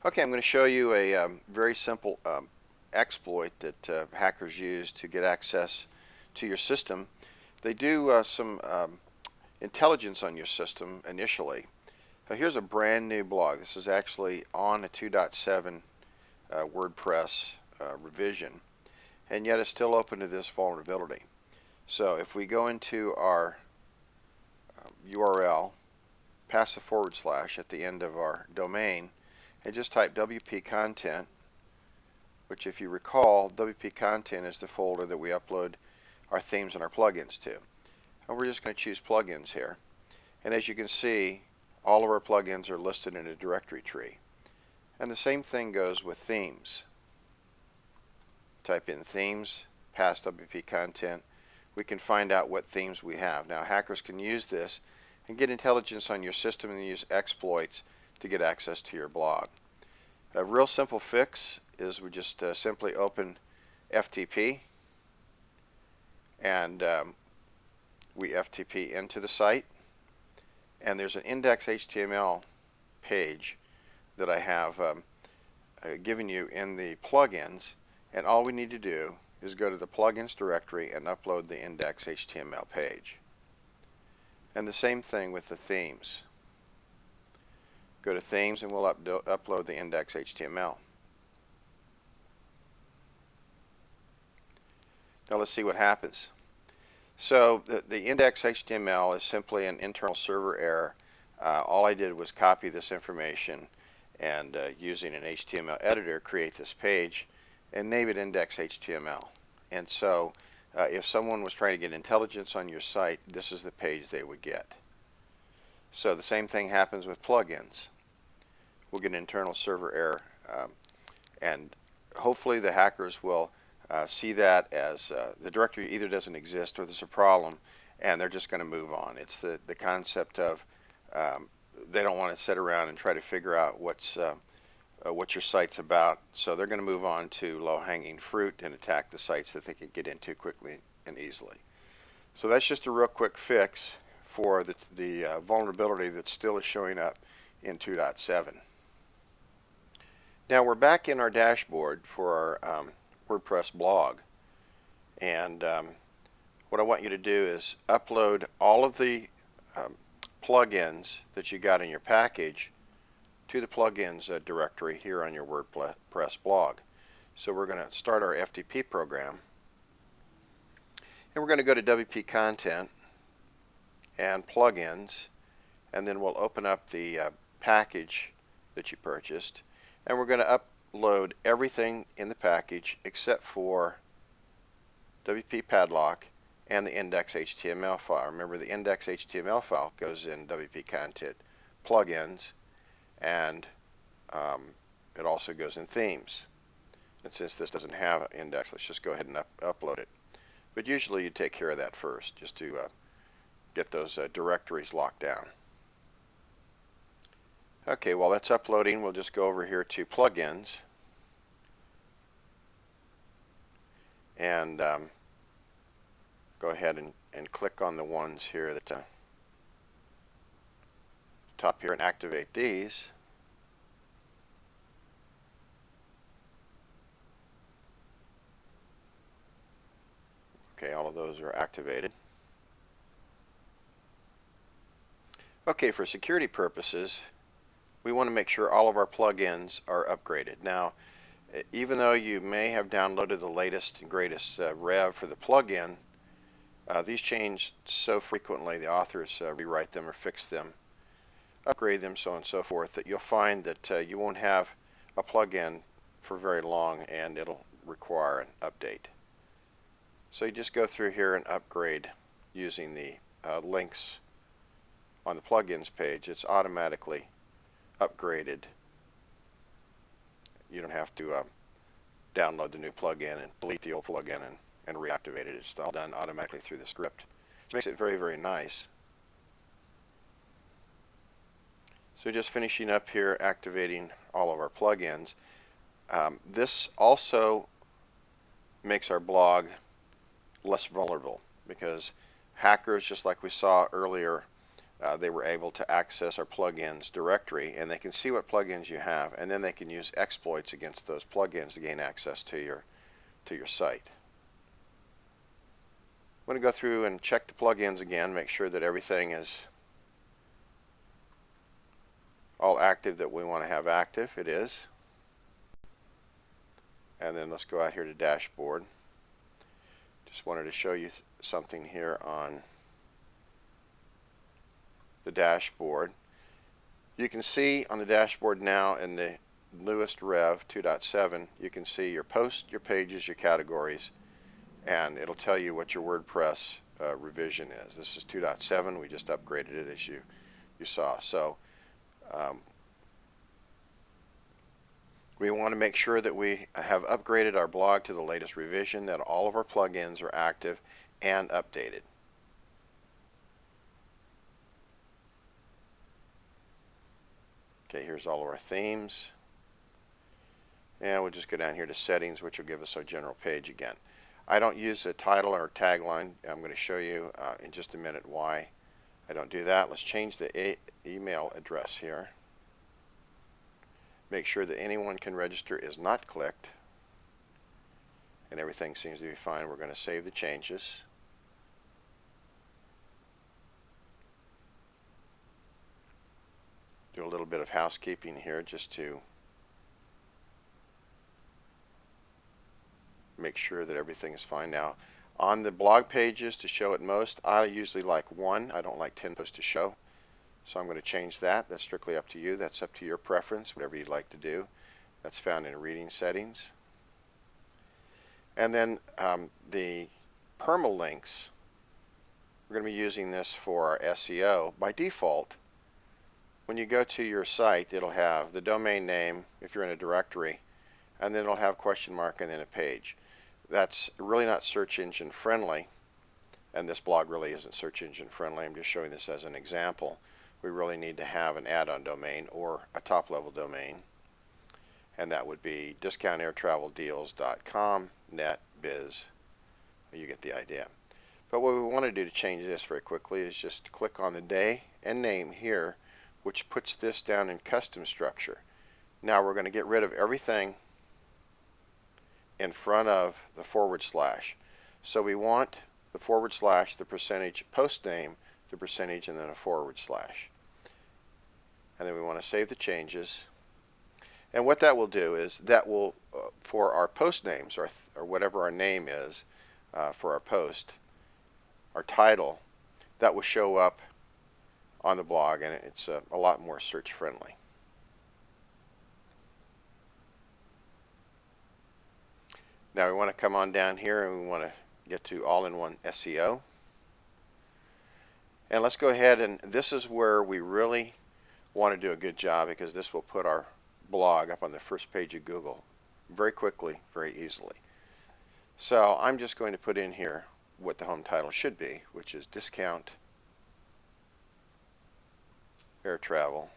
Okay, I'm going to show you a very simple exploit that hackers use to get access to your system. They do some intelligence on your system initially. Here's a brand new blog. This is actually on a 2.7 WordPress revision, and yet it's still open to this vulnerability. So if we go into our URL, past the / at the end of our domain, and just type WP content, which, if you recall, WP content is the folder that we upload our themes and our plugins to. And we're just going to choose plugins here. And as you can see, all of our plugins are listed in a directory tree. And the same thing goes with themes. Type in themes, past WP content. We can find out what themes we have. Now, hackers can use this and get intelligence on your system and use exploits to get access to your blog. A real simple fix is we just simply open FTP, and we FTP into the site, and there's an index.html page that I have given you in the plugins, and all we need to do is go to the plugins directory and upload the index.html page. And the same thing with the themes. Go to themes and we'll upload the index.html. Now let's see what happens. So the index.html is simply an internal server error. All I did was copy this information and using an HTML editor create this page and name it index.html. And so if someone was trying to get intelligence on your site, this is the page they would get. So the same thing happens with plugins. We'll get an internal server error, and hopefully the hackers will see that as the directory either doesn't exist or there's a problem, and they're just going to move on. It's the concept of they don't want to sit around and try to figure out what your site's about, so they're going to move on to low-hanging fruit and attack the sites that they can get into quickly and easily. So that's just a real quick fix for the vulnerability that still is showing up in 2.7. Now we're back in our dashboard for our WordPress blog, and what I want you to do is upload all of the plugins that you got in your package to the plugins directory here on your WordPress blog. So we're going to start our FTP program, and we're going to go to WP content and plugins, and then we'll open up the package that you purchased, and we're going to upload everything in the package except for WP padlock and the index.html file. Remember, the index.html file goes in WP content, plugins, and it also goes in themes. And since this doesn't have an index, let's just go ahead and upload it. But usually you take care of that first, just to get those directories locked down. Okay, while that's uploading, we'll just go over here to plugins and go ahead and click on the ones here that top here and activate these. Okay, all of those are activated. Okay, for security purposes, we want to make sure all of our plugins are upgraded. Now, even though you may have downloaded the latest and greatest rev for the plugin, these change so frequently, the authors rewrite them or fix them, upgrade them, so on and so forth, that you'll find that you won't have a plugin for very long and it'll require an update. So you just go through here and upgrade using the links on the plugins page. It's automatically upgraded. You don't have to download the new plugin and delete the old plugin and reactivate it. It's all done automatically through the script, which makes it very, very nice. So just finishing up here, activating all of our plugins. This also makes our blog less vulnerable, because hackers, just like we saw earlier they were able to access our plugins directory, and they can see what plugins you have, and then they can use exploits against those plugins to gain access to your site. I'm going to go through and check the plugins again, make sure that everything is all active that we want to have active. It is. And then let's go out here to dashboard. Just wanted to show you something here on the dashboard. You can see on the dashboard now in the newest Rev 2.7, you can see your posts, your pages, your categories, and it'll tell you what your WordPress revision is. This is 2.7. We just upgraded it, as you saw. So we want to make sure that we have upgraded our blog to the latest revision, that all of our plugins are active and updated. Okay, here's all of our themes. And we'll just go down here to settings, which will give us our general page again. I don't use a title or tagline. I'm going to show you in just a minute why I don't do that. Let's change the email address here. Make sure that anyone can register is not clicked. And everything seems to be fine. We're going to save the changes. Do a little bit of housekeeping here just to make sure that everything is fine. Now, on the blog pages, to show it most, I usually like 1. I don't like 10 posts to show. So I'm going to change that. That's strictly up to you. That's up to your preference, whatever you'd like to do. That's found in reading settings. And then the permalinks, we're going to be using this for our SEO. By default, when you go to your site, it'll have the domain name if you're in a directory, and then it'll have question mark and then a page. That's really not search engine friendly, and this blog really isn't search engine friendly. I'm just showing this as an example. We really need to have an add-on domain or a top-level domain, and that would be discountairtraveldeals.com net biz. You get the idea. But what we want to do to change this very quickly is just click on the day and name here, which puts this down in custom structure. Now we're going to get rid of everything in front of the /. So we want the /, the percentage post name, the percentage, and then a /. And then we want to save the changes. And what that will do is that will, for our post names, or whatever our name is for our post, our title, that will show up on the blog, and it's a lot more search friendly. Now we want to come on down here and we want to get to all-in-one SEO. And let's go ahead, and this is where we really want to do a good job, because this will put our blog up on the first page of Google very quickly, very easily. So I'm just going to put in here what the home title should be, which is Discount Air Travel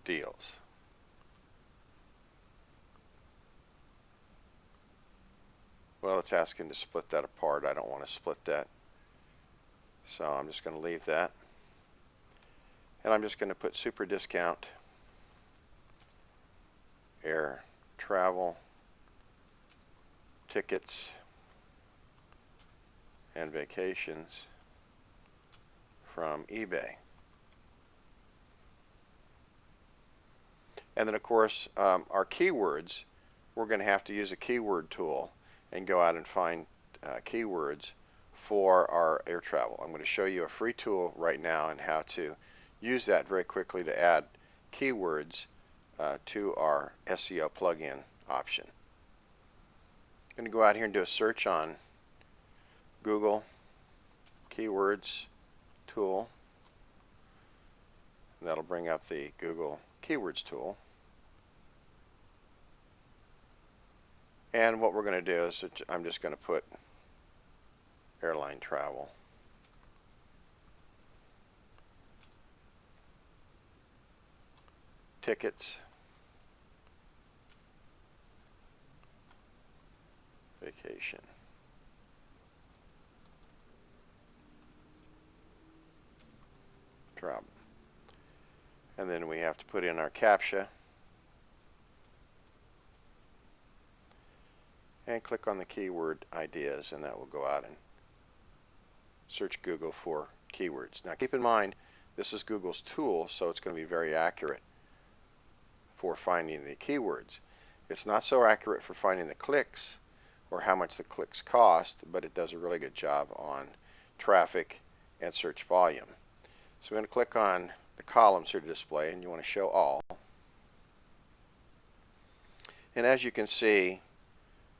Deals. Well, it's asking to split that apart. I don't want to split that. So I'm just going to leave that. And I'm just going to put super discount air travel tickets and vacations from eBay. And then of course our keywords, we're going to have to use a keyword tool and go out and find keywords for our air travel. I'm going to show you a free tool right now and how to use that very quickly to add keywords to our SEO plugin option. I'm going to go out here and do a search on Google Keywords tool. And that'll bring up the Google Keywords tool. And what we're going to do is I'm just going to put airline travel. Tickets. Vacation. And then we have to put in our CAPTCHA and click on the keyword ideas, and that will go out and search Google for keywords. Now keep in mind, this is Google's tool, so it's going to be very accurate for finding the keywords. It's not so accurate for finding the clicks or how much the clicks cost, but it does a really good job on traffic and search volume. So we're going to click on the columns here to display, and you want to show all. And as you can see,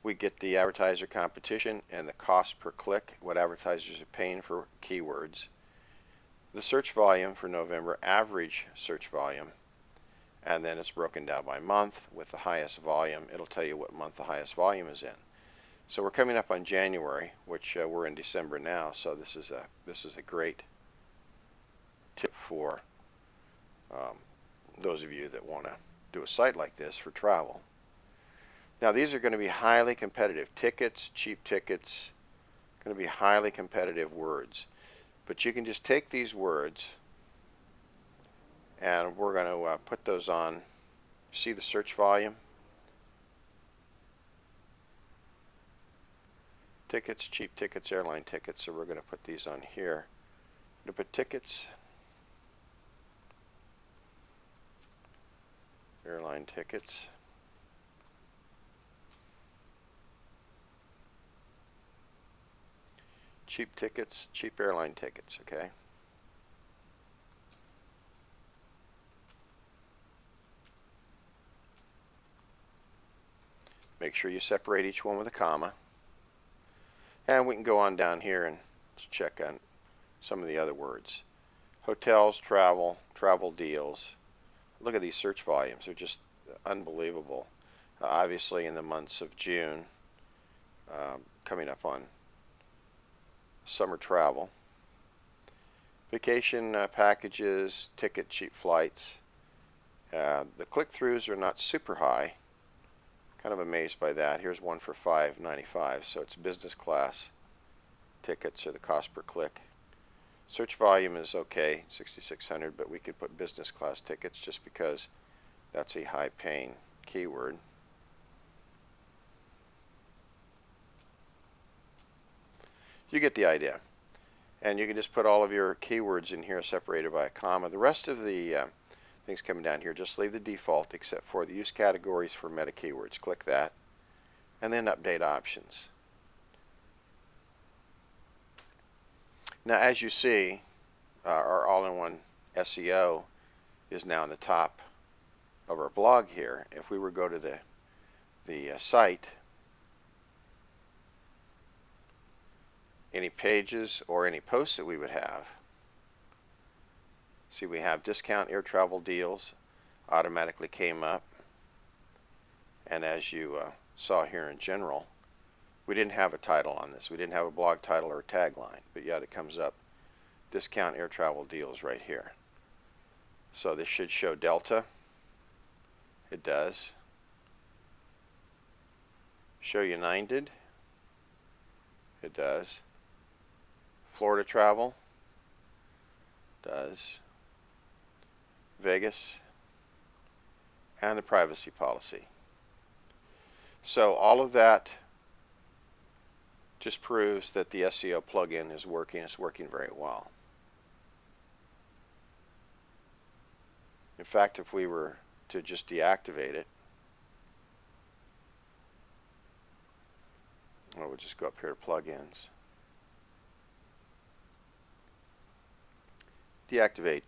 we get the advertiser competition and the cost per click, what advertisers are paying for keywords, the search volume for November, average search volume, and then it's broken down by month with the highest volume. It'll tell you what month the highest volume is in. So we're coming up on January, which we're in December now, so this is a great tip for those of you that want to do a site like this for travel. Now these are going to be highly competitive tickets, cheap tickets, going to be highly competitive words. But you can just take these words and we're going to put those on. See the search volume? Tickets, cheap tickets, airline tickets. So we're going to put these on here. I'm going to put tickets, airline tickets. Cheap tickets, cheap airline tickets, okay? Make sure you separate each one with a comma. And we can go on down here and check on some of the other words. Hotels, travel, travel deals. Look at these search volumes. They're just unbelievable. Obviously in the months of June, coming up on summer travel. Vacation packages, ticket, cheap flights. The click-throughs are not super high. Kind of amazed by that. Here's one for $5.95, so it's business class tickets, or the cost per click. Search volume is okay, 6,600, but we could put business class tickets just because that's a high-paying keyword. You get the idea. And you can just put all of your keywords in here separated by a comma. The rest of the things coming down here, just leave the default except for the use categories for meta keywords. Click that and then update options. Now as you see, our all-in-one SEO is now on the top of our blog here. If we were to go to the site, any pages or any posts that we would have, see we have discount air travel deals automatically came up, and as you saw here in general, we didn't have a title on this. We didn't have a blog title or a tagline, but yet it comes up discount air travel deals right here. So this should show Delta. It does. Show United. It does. Florida travel. Does. Vegas. And the privacy policy. So all of that just proves that the SEO plugin is working. It's working very well. In fact, if we were to just deactivate it, or we'll just go up here to plugins, deactivate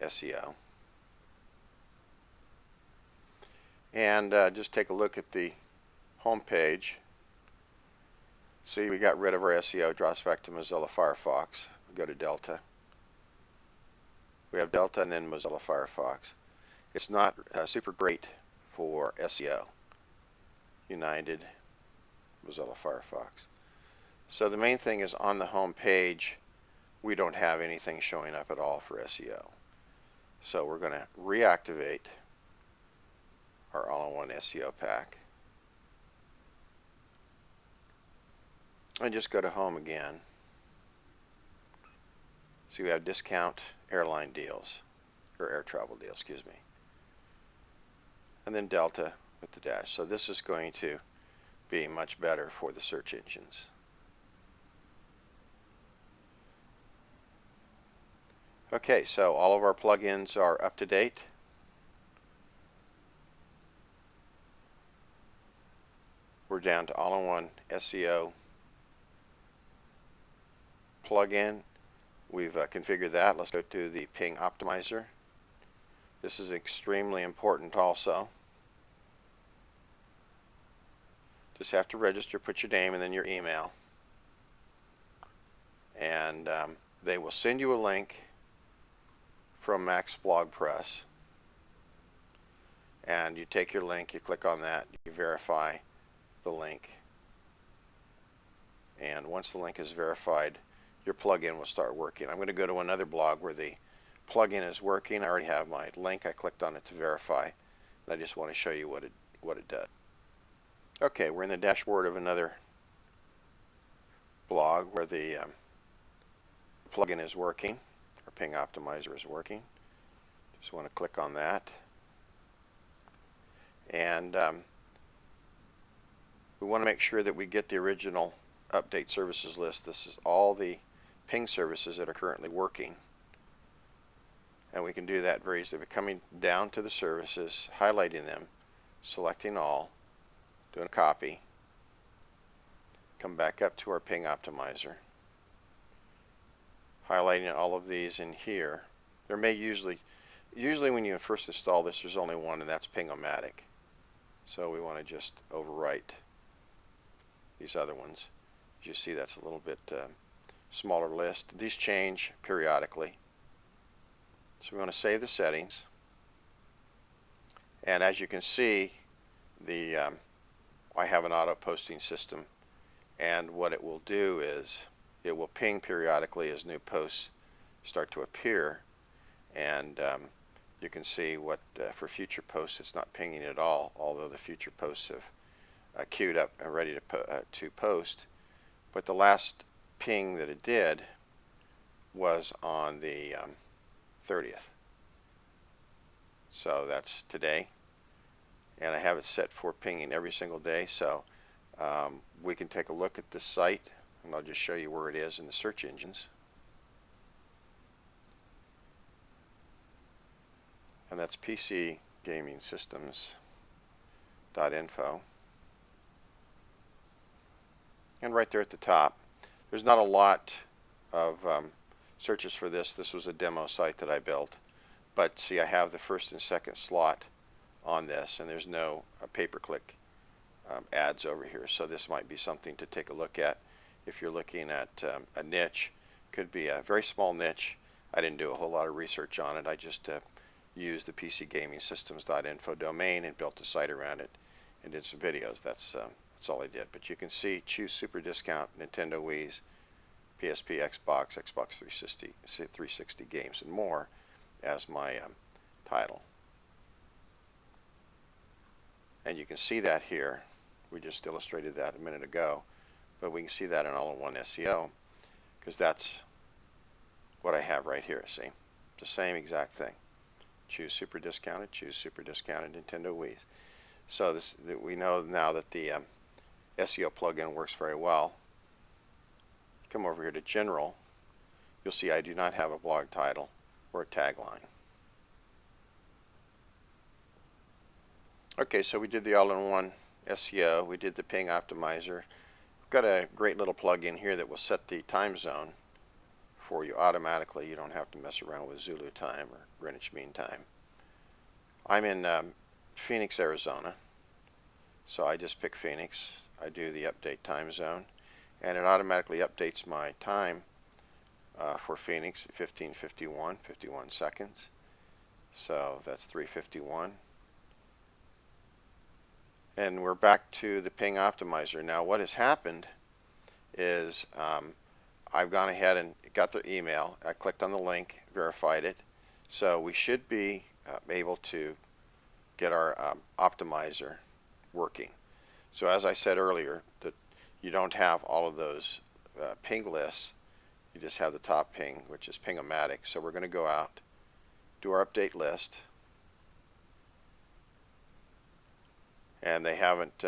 SEO, and just take a look at the home page. See, we got rid of our SEO. It drops back to Mozilla Firefox. We go to Delta. We have Delta and then Mozilla Firefox. It's not super great for SEO. United, Mozilla Firefox. So the main thing is on the home page, we don't have anything showing up at all for SEO. So we're going to reactivate our all-in-one SEO pack. And just go to home again. See, we have discount airline deals, or air travel deal, excuse me. And then delta with the dash. So this is going to be much better for the search engines. Okay, so all of our plugins are up to date. We're down to all-in-one SEO plugin. We've configured that. Let's go to the ping optimizer. This is extremely important also. Just have to register, put your name and then your email. And they will send you a link from Max Blog Press. And you take your link, you click on that, you verify the link. And once the link is verified, your plugin will start working. I'm going to go to another blog where the plugin is working. I already have my link. I clicked on it to verify. And I just want to show you what it does. Okay, we're in the dashboard of another blog where the plugin is working, or ping optimizer is working. Just want to click on that. And we want to make sure that we get the original update services list. This is all the ping services that are currently working. And we can do that very easily by coming down to the services, highlighting them, selecting all, doing a copy, come back up to our ping optimizer, highlighting all of these in here. There may usually when you first install this, there's only one, and that's Ping-O-Matic. So we want to just overwrite these other ones. As you see, that's a little bit smaller list. These change periodically. So we want to save the settings. And as you can see, I have an auto posting system, and what it will do is it will ping periodically as new posts start to appear. And you can see what for future posts it's not pinging at all, although the future posts have queued up and ready to post. But the last ping that it did was on the 30th. So that's today. And I have it set for pinging every single day. So we can take a look at this site, and I'll just show you where it is in the search engines. And that's pcgamingsystems.info. And right there at the top, there's not a lot of searches for this. This was a demo site that I built. But see, I have the first and second slot on this, and there's no pay-per-click ads over here. So this might be something to take a look at if you're looking at a niche. Could be a very small niche. I didn't do a whole lot of research on it. I just used the pcgamingsystems.info domain and built a site around it and did some videos. That's all I did. But you can see choose super discount, Nintendo Wii's, PSP, Xbox, Xbox 360 games, and more as my title. And you can see that here. We just illustrated that a minute ago, but we can see that in all-in-one SEO because that's what I have right here. See, the same exact thing. Choose super discounted Nintendo Wii's. So we know now that the SEO plugin works very well. Come over here to General. You'll see I do not have a blog title or a tagline. Okay, so we did the all-in-one SEO. We did the ping optimizer. We've got a great little plugin here that will set the time zone for you automatically. You don't have to mess around with Zulu time or Greenwich Mean Time. I'm in Phoenix, Arizona, so I just pick Phoenix. I do the update time zone, and it automatically updates my time for Phoenix at 15:51, 51 seconds. So that's 3:51. And we're back to the ping optimizer. Now what has happened is I've gone ahead and got the email. I clicked on the link, verified it. So we should be able to get our optimizer working. So as I said earlier, that you don't have all of those ping lists. You just have the top ping, which is Ping-O-Matic. So we're going to go out do our update list, and they haven't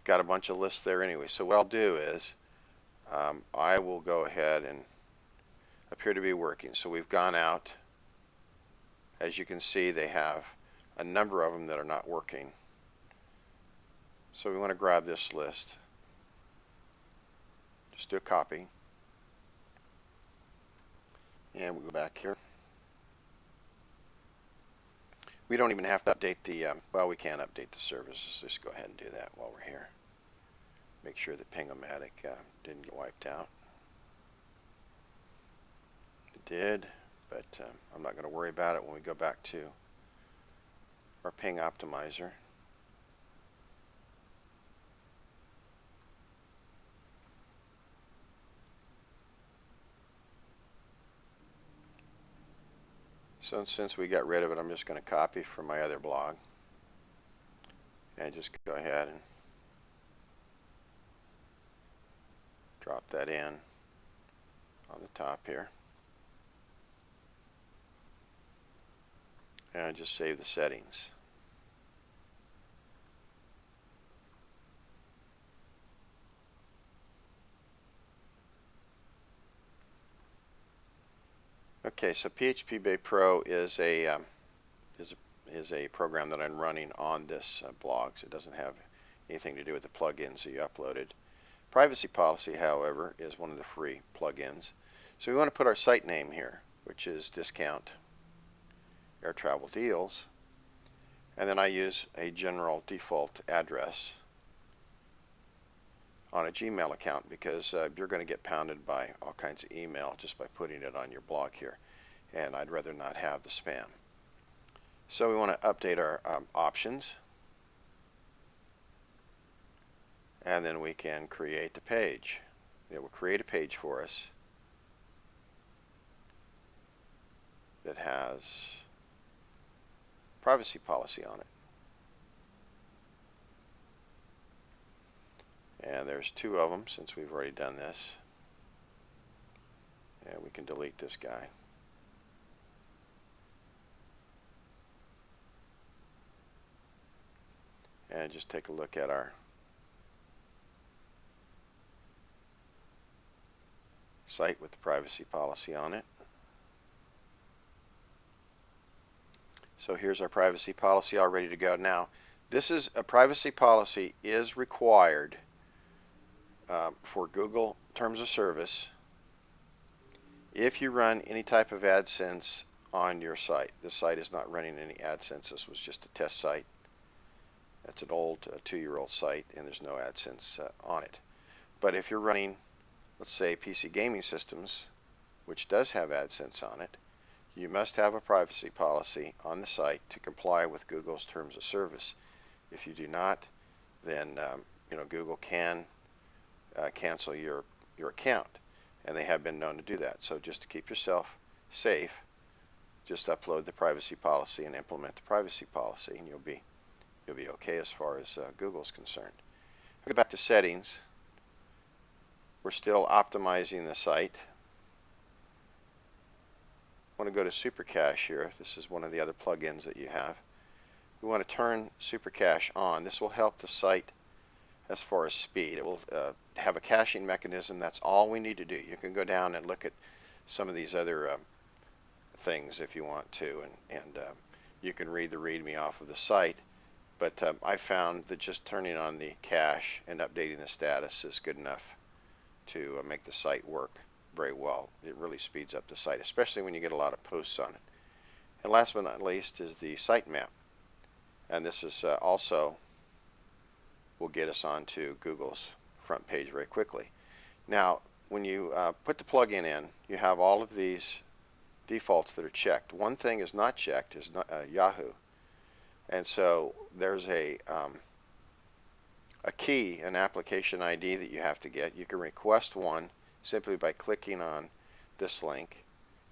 got a bunch of lists there anyway. So what I'll do is I will go ahead and appear to be working. So we've gone out. As you can see, they have a number of them that are not working. So we want to grab this list. Just do a copy. And we'll go back here. We don't even have to update the, well, we can update the services. Just go ahead and do that while we're here. Make sure that Ping-O-Matic didn't get wiped out. It did, but I'm not going to worry about it when we go back to our Ping Optimizer. So since we got rid of it, I'm just going to copy from my other blog and just go ahead and drop that in on the top here. And just save the settings. Okay, so PHP Bay Pro is a program that I'm running on this blog. So it doesn't have anything to do with the plugins that you uploaded. Privacy Policy, however, is one of the free plugins. So we want to put our site name here, which is Discount Air Travel Deals, and then I use a general default address on a Gmail account because you're going to get pounded by all kinds of email just by putting it on your blog here, and I'd rather not have the spam. So we want to update our options, and then we can create a page. It will create a page for us that has privacy policy on it. And there's two of them since we've already done this. And we can delete this guy. And just take a look at our site with the privacy policy on it. So here's our privacy policy all ready to go. Now, this is a privacy policy is required for Google Terms of Service if you run any type of AdSense on your site. This site is not running any AdSense. This was just a test site. That's an old 2-year-old site, and there's no AdSense on it. But if you're running, let's say, PC gaming systems, which does have AdSense on it, you must have a privacy policy on the site to comply with Google's Terms of Service. If you do not, then Google can cancel your account, and they have been known to do that. So just to keep yourself safe, just upload the privacy policy and implement the privacy policy, and you'll be okay as far as Google's concerned. Go back to settings. We're still optimizing the site. I want to go to Super Cache here. This is one of the other plugins that you have. We want to turn Super Cache on. This will help the site as far as speed. It will have a caching mechanism. That's all we need to do. You can go down and look at some of these other things if you want to, and you can read the README off of the site. But I found that just turning on the cache and updating the status is good enough to make the site work very well. It really speeds up the site, especially when you get a lot of posts on it. And last but not least is the Sitemap. And this is also will get us onto Google's front page very quickly. Now, when you put the plugin in, you have all of these defaults that are checked. One thing is not checked is Yahoo. And so there's a key, an application ID that you have to get. You can request one simply by clicking on this link,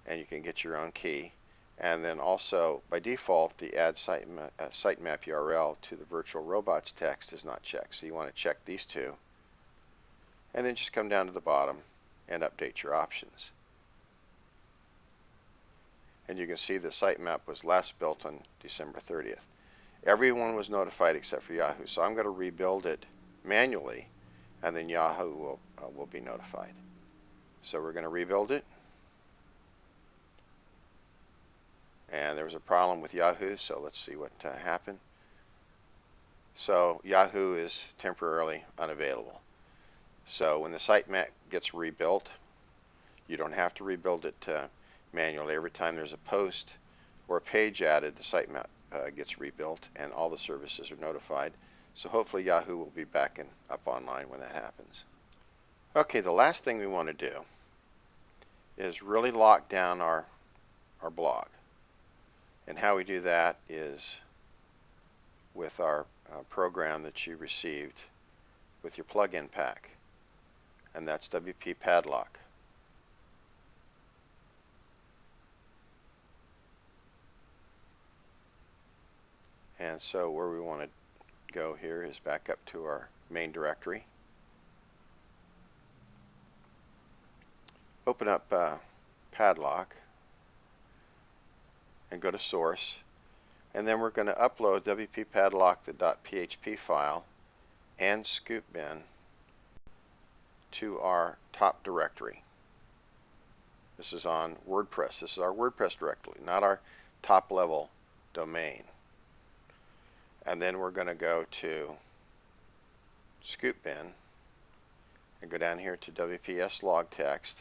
and you can get your own key. And then also, by default, the add sitemap URL to the virtual robots text is not checked. So you want to check these two, and then just come down to the bottom and update your options. and you can see the sitemap was last built on December 30th. Everyone was notified except for Yahoo, so I'm going to rebuild it manually, and then Yahoo will be notified. So we're going to rebuild it, and there was a problem with Yahoo, so let's see what happened. So Yahoo is temporarily unavailable. So when the sitemap gets rebuilt, you don't have to rebuild it manually. Every time there's a post or a page added, the sitemap gets rebuilt and all the services are notified. So hopefully Yahoo will be back and up online when that happens. Okay, the last thing we want to do is really lock down our blog. And how we do that is with our program that you received with your plugin pack, and that's WP Padlock. And so where we want to go here is back up to our main directory. Open up Padlock and go to source, and then we're going to upload WP Padlock, the .php file, and scoop bin to our top directory. This is on WordPress. This is our WordPress directory, not our top level domain. And then we're going to go to scoop bin and go down here to WPS log text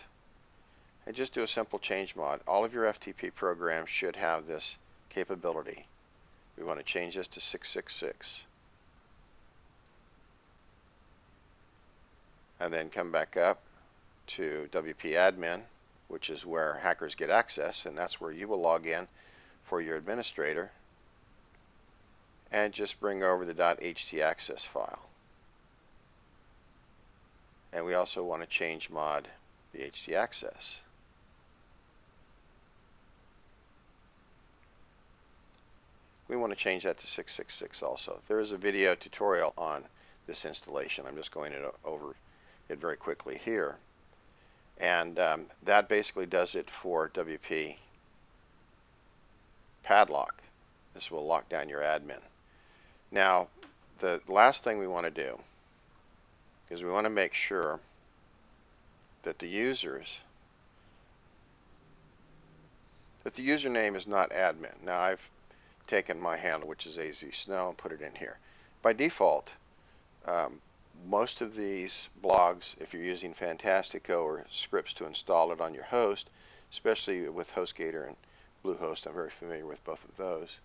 and just do a simple change mod. All of your FTP programs should have this capability. We want to change this to 666. And then come back up to WP admin, which is where hackers get access, and that's where you will log in for your administrator, and just bring over the .htaccess file. And we also want to change mod the htaccess. We want to change that to 666 also. There is a video tutorial on this installation. I'm just going over it very quickly here. And that basically does it for WP Padlock. This will lock down your admin. Now, the last thing we want to do is we want to make sure that the username is not admin. Now, I've taken my handle, which is AZ Snow, and put it in here. By default, most of these blogs, if you're using Fantastico or scripts to install it on your host, especially with HostGator and Bluehost, I'm very familiar with both of those.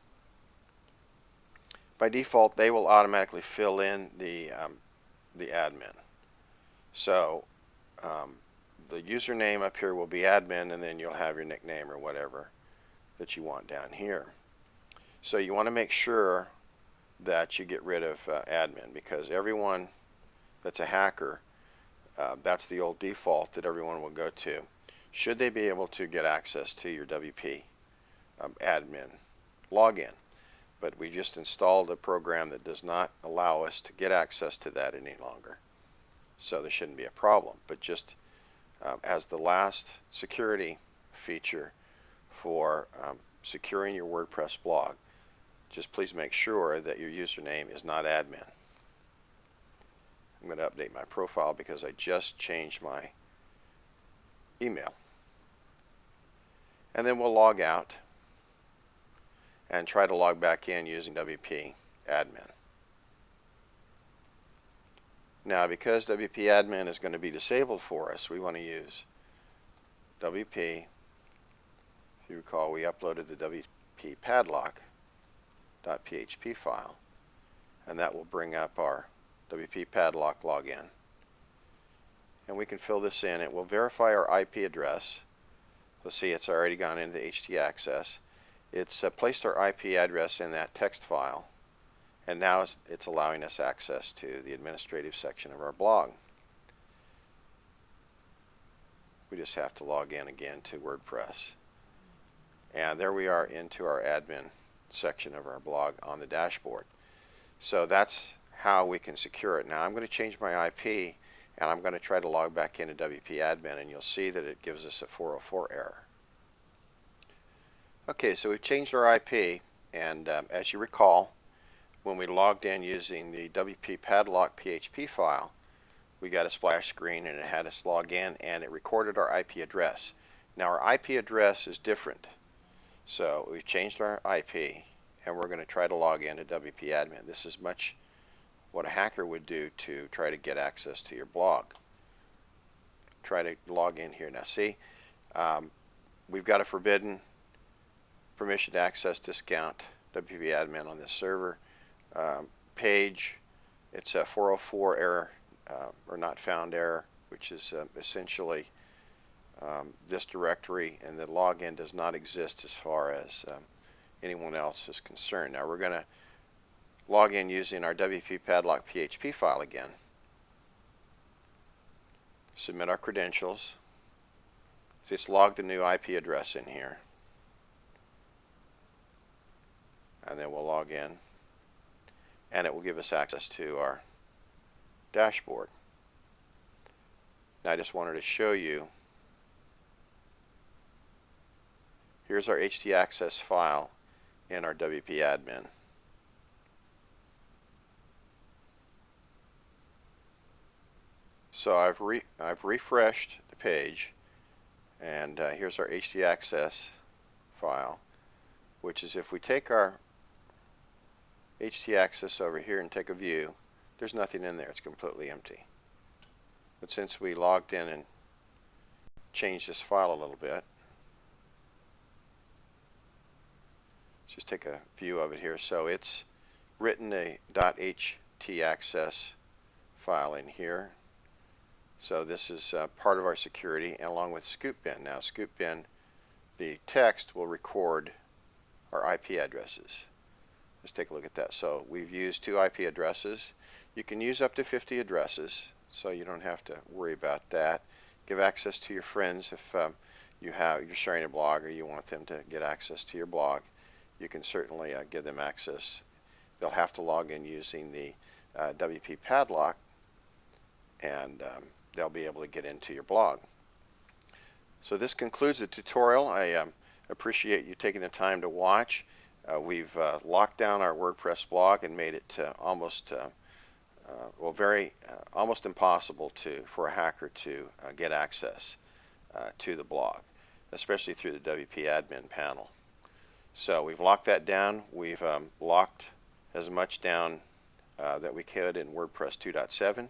By default, they will automatically fill in the admin. So the username up here will be admin, and then you'll have your nickname or whatever that you want down here. So you want to make sure that you get rid of admin, because everyone that's a hacker, that's the old default that everyone will go to, should they be able to get access to your WP admin login. But we just installed a program that does not allow us to get access to that any longer. So there shouldn't be a problem. But just as the last security feature for securing your WordPress blog, just please make sure that your username is not admin. I'm going to update my profile because I just changed my email. And then we'll log out and try to log back in using WP admin. Now, because WP admin is going to be disabled for us, we want to use WP. If you recall, we uploaded the WP Padlock.php file, and that will bring up our WP Padlock login. And we can fill this in. It will verify our IP address. You'll see it's already gone into htaccess. It's placed our IP address in that text file, and now it's allowing us access to the administrative section of our blog. We just have to log in again to WordPress. And there we are into our admin section of our blog on the dashboard. So that's how we can secure it. Now I'm going to change my IP, and I'm going to try to log back into WP admin, and you'll see that it gives us a 404 error. Okay, so we've changed our IP, and as you recall, when we logged in using the WP padlock PHP file, we got a splash screen and it had us log in and it recorded our IP address. Now our IP address is different, so we've changed our IP and we're going to try to log in to WP admin. This is much what a hacker would do to try to get access to your blog. Try to log in here. Now see, we've got a forbidden permission to access discount WP admin on this server page. It's a 404 error or not found error, which is essentially this directory, and the login does not exist as far as anyone else is concerned. Now we're going to log in using our WP padlock PHP file again. Submit our credentials. See, it's logged a new IP address in here. And then we'll log in, and it will give us access to our dashboard. Now I just wanted to show you, here's our htaccess file in our WP admin. So I've refreshed the page, and here's our htaccess file, which is, if we take our htaccess over here and take a view, there's nothing in there. It's completely empty. But since we logged in and changed this file a little bit, let's just take a view of it here. So it's written a .htaccess file in here. So this is part of our security, and along with scoopbin. Now scoopbin, the text will record our IP addresses. Let's take a look at that. So we've used 2 IP addresses. You can use up to 50 addresses, so you don't have to worry about that. Give access to your friends if you're sharing a blog or you want them to get access to your blog. You can certainly give them access. They'll have to log in using the WP padlock, and they'll be able to get into your blog. So this concludes the tutorial. I appreciate you taking the time to watch. We've locked down our WordPress blog and made it almost almost impossible for a hacker to get access to the blog, especially through the WP admin panel. So we've locked that down. We've locked as much down that we could in WordPress 2.7.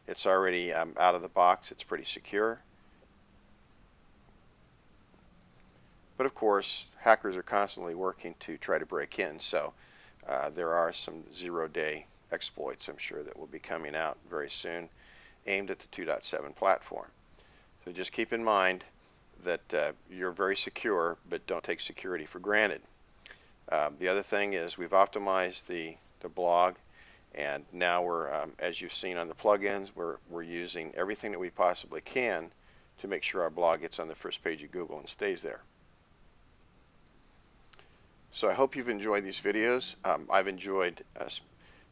It's already out of the box. It's pretty secure. But of course, hackers are constantly working to try to break in, so there are some zero-day exploits, I'm sure, that will be coming out very soon, aimed at the 2.7 platform. So just keep in mind that you're very secure, but don't take security for granted. The other thing is, we've optimized the blog, and now we're, as you've seen on the plugins, we're using everything that we possibly can to make sure our blog gets on the first page of Google and stays there. So I hope you've enjoyed these videos. I've enjoyed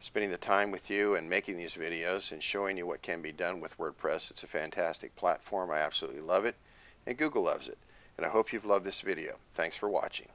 spending the time with you and making these videos and showing you what can be done with WordPress. It's a fantastic platform. I absolutely love it, and Google loves it. And I hope you've loved this video. Thanks for watching.